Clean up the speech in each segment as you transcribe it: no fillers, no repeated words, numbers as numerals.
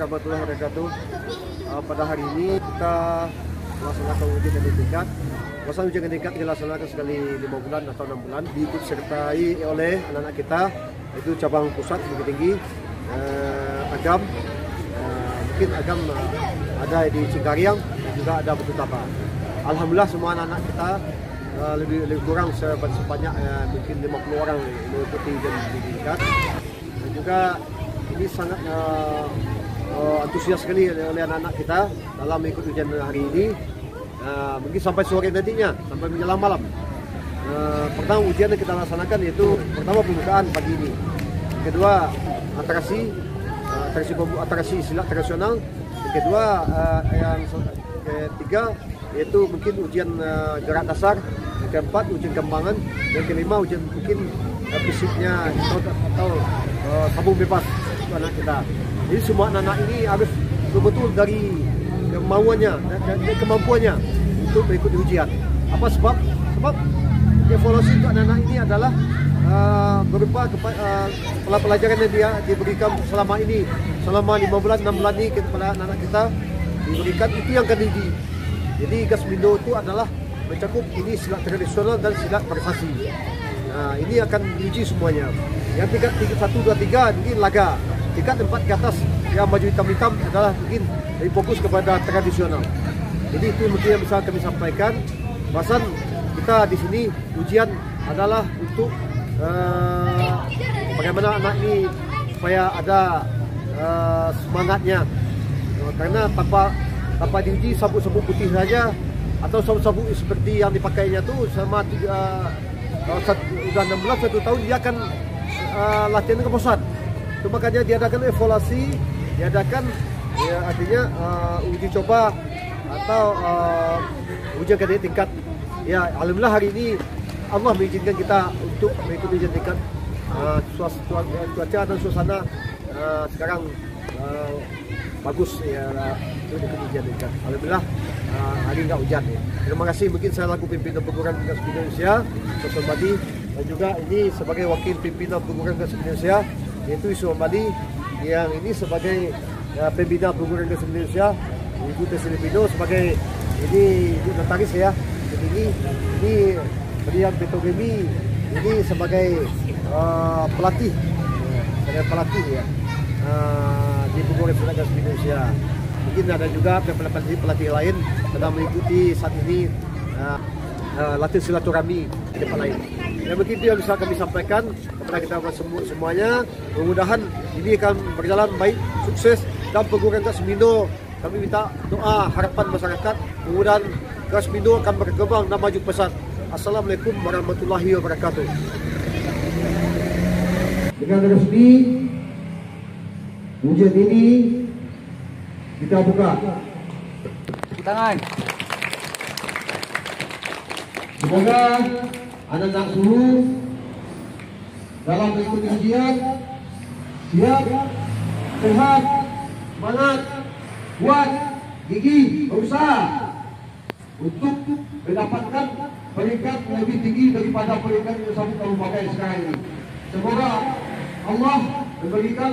warahmatullahi wabarakatuh. Pada hari ini kita melaksanakan ujian kandidat tingkat. Masa ujian kandidat dilaksanakan sekali 5 bulan atau 6 bulan, diikut sertai oleh anak-anak kita, yaitu cabang pusat Bukit Tinggi, Agam, mungkin Agam ada di Cingkariang, juga ada Batu Tapa. Alhamdulillah semua anak-anak kita lebih kurang sebanyak mungkin 50 orang mengikuti ujian tingkat. Dan juga ini sangat antusias sekali oleh anak-anak kita dalam mengikuti ujian hari ini. Mungkin sampai sore nantinya, sampai menjelang malam. Pertama ujian yang kita laksanakan yaitu pertama pembukaan pagi ini, kedua atraksi silat tradisional, yang kedua yang ketiga yaitu mungkin ujian gerak dasar, yang keempat ujian kembangan, yang kelima ujian mungkin fisiknya atau sabung bebas untuk anak kita. Jadi semua anak-anak ini harus betul-betul dari kemauannya dan kemampuannya untuk mengikuti ujian. Apa sebab? Sebab evaluasi untuk anak-anak ini adalah berupa pelajaran yang dia diberikan selama ini, selama 5 bulan 6 bulan ini kepada anak-anak kita diberikan, itu yang akan diuji. Jadi Gasmindo itu adalah mencakup ini silat tradisional dan silat prestasi. Nah, ini akan diuji semuanya. Yang tingkat 1, 2, 3 mungkin laga. Tingkat 4 ke atas yang baju hitam-hitam adalah mungkin lebih fokus kepada tradisional. Jadi itu mungkin yang bisa kami sampaikan. Bahasan kita di sini ujian adalah untuk bagaimana anak ini supaya ada semangatnya. Karena tanpa diuji sabuk-sabuk putih saja atau sabuk-sabuk seperti yang dipakainya tu selama sudah 6 bulan 1 tahun dia akan latihan ke pusat. Itu makanya diadakan evaluasi, diadakan artinya uji coba atau ujian kandidat tingkat. Ya, alhamdulillah hari ini Allah mengizinkan kita untuk mengikuti ujian tingkat. Cuaca dan suasana sekarang bagus ya untuk mengikuti ujian tingkat. Alhamdulillah hari enggak hujan ya. Terima kasih, mungkin saya laku pimpinan perguruan tinggi Indonesia, Soson Badi, dan juga ini sebagai wakil pimpinan perguruan tinggi Indonesia yaitu Yusuf Badi, yang ini sebagai pembina perguruan tinggi Indonesia, Ibu Tesi Filipino sebagai ini Ibu Notaris ya. Jadi ini Brian Petrogemi ini sebagai pelatih ya di perguruan tinggi Indonesia. Mungkin ada juga pelatih lain sedang mengikuti saat ini latihan silaturahmi di tempat lain. Yang begitu yang bisa kami sampaikan kepada kita semuanya. Mudah-mudahan ini akan berjalan baik, sukses, dan perguruan Gasmindo kami minta doa harapan masyarakat. Mudah-mudahan Gasmindo akan berkembang dan maju pesat. Assalamualaikum warahmatullahi wabarakatuh. Dengan resmi ujian ini kita buka. Tangan. Semoga anak-anak seluruh dalam mengikuti ujian siap, sehat, semangat, kuat, gigih, berusaha untuk mendapatkan peringkat lebih tinggi daripada peringkat yang sampai kamu pakai sekarang ini. Semoga Allah memberikan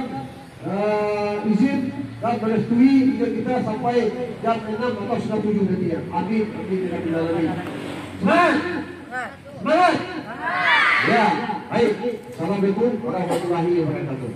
izin dan merestui ujian kita sampai jam 6 atau setengah 7 nanti ya. Amin, amin, amin, amin. Semangat! Semangat! Ya, baik. Assalamualaikum warahmatullahi wabarakatuh.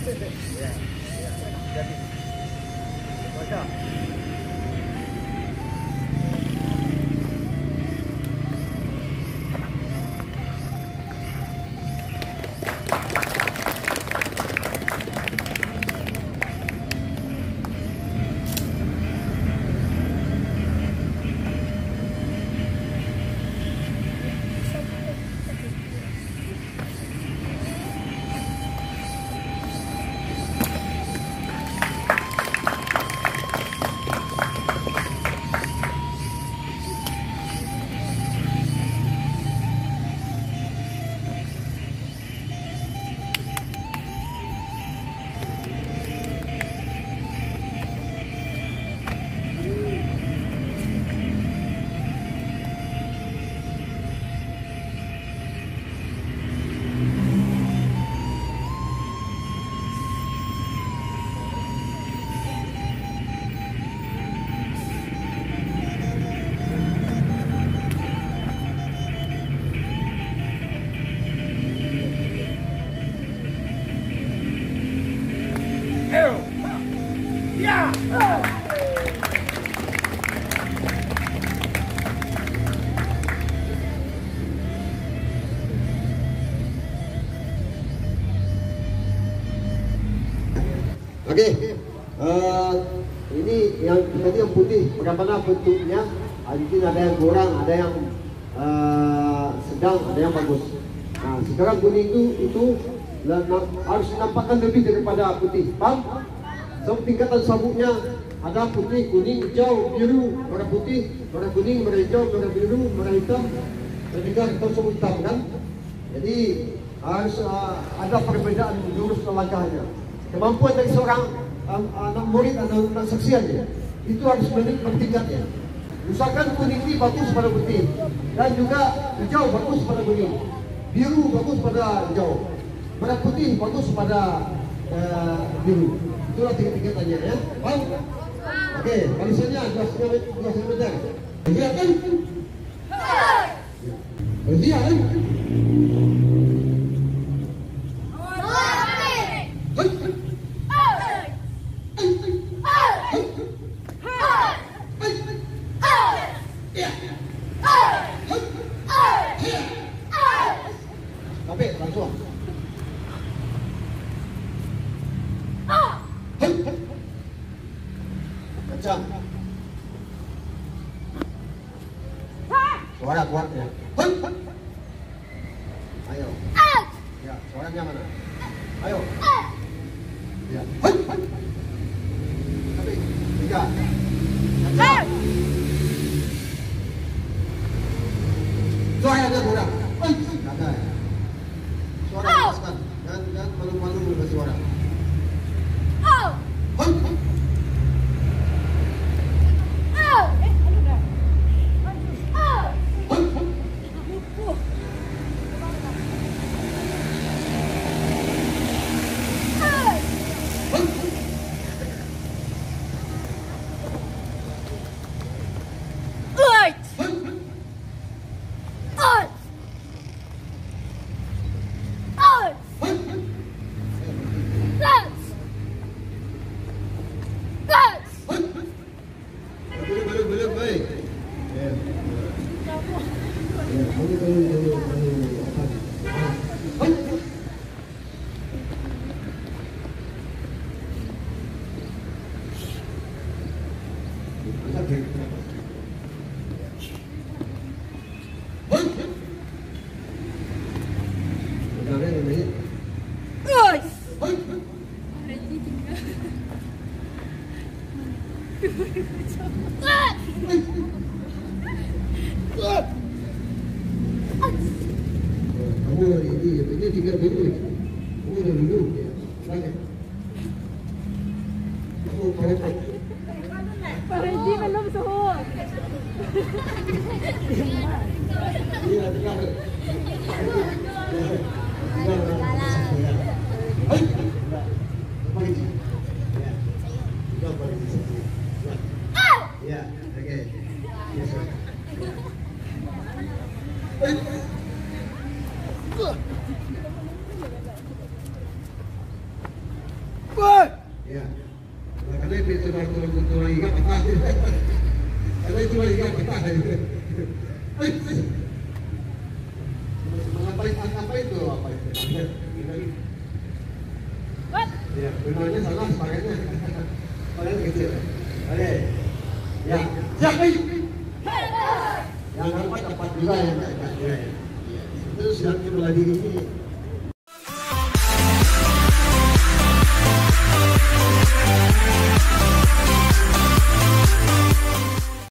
Ya, ya. Jadi, baca. Oke, ini yang tadi yang putih, bagaimana bentuknya? Mungkin ada yang kurang, ada yang sedang, ada yang bagus. Nah, sekarang kuning itu harus dinampakkan lebih daripada putih. Paham? So, tingkatan sabuknya ada putih, kuning, hijau, biru, merah putih, merah kuning, merah hijau, merah biru, merah hitam, dan juga sabuk hitam kan? Jadi harus ada perbedaan jurus langkahnya. Kemampuan dari seorang anak murid atau anak saksi aja itu harus bertingkat ya. Misalkan kuning ini bagus pada putih, dan juga hijau bagus pada kuning, biru bagus pada hijau, merah putih bagus pada biru. Itulah tingkat-tingkatannya ya. Paham? Oke, barisannya 2,5 meter. Iya kan? Iya kan? Sampai langsung. Kencang. Suara kuatnya. Ayo. Ya, suaranya mana? Ayo. Ya. Sampai 3. Kencang. Suaranya kurang. Ada. Suara lepaskan. Dan malu-malu dengan suara. Ini 3 minggu. Udah dulu ya. Banyak. Pak Redi belum suhu. Iya, tinggal. Ya, oke. Yes, sir. Ya. Nah, karena itu cuma ingat apa? Karena itu cuma ingat apa? Apa itu? Apa itu? What? Ya, benarnya salah pakainya. Pakai kecil. Oke. Ya, siap. Yang dapat juga ya. Itu siap lagi ini.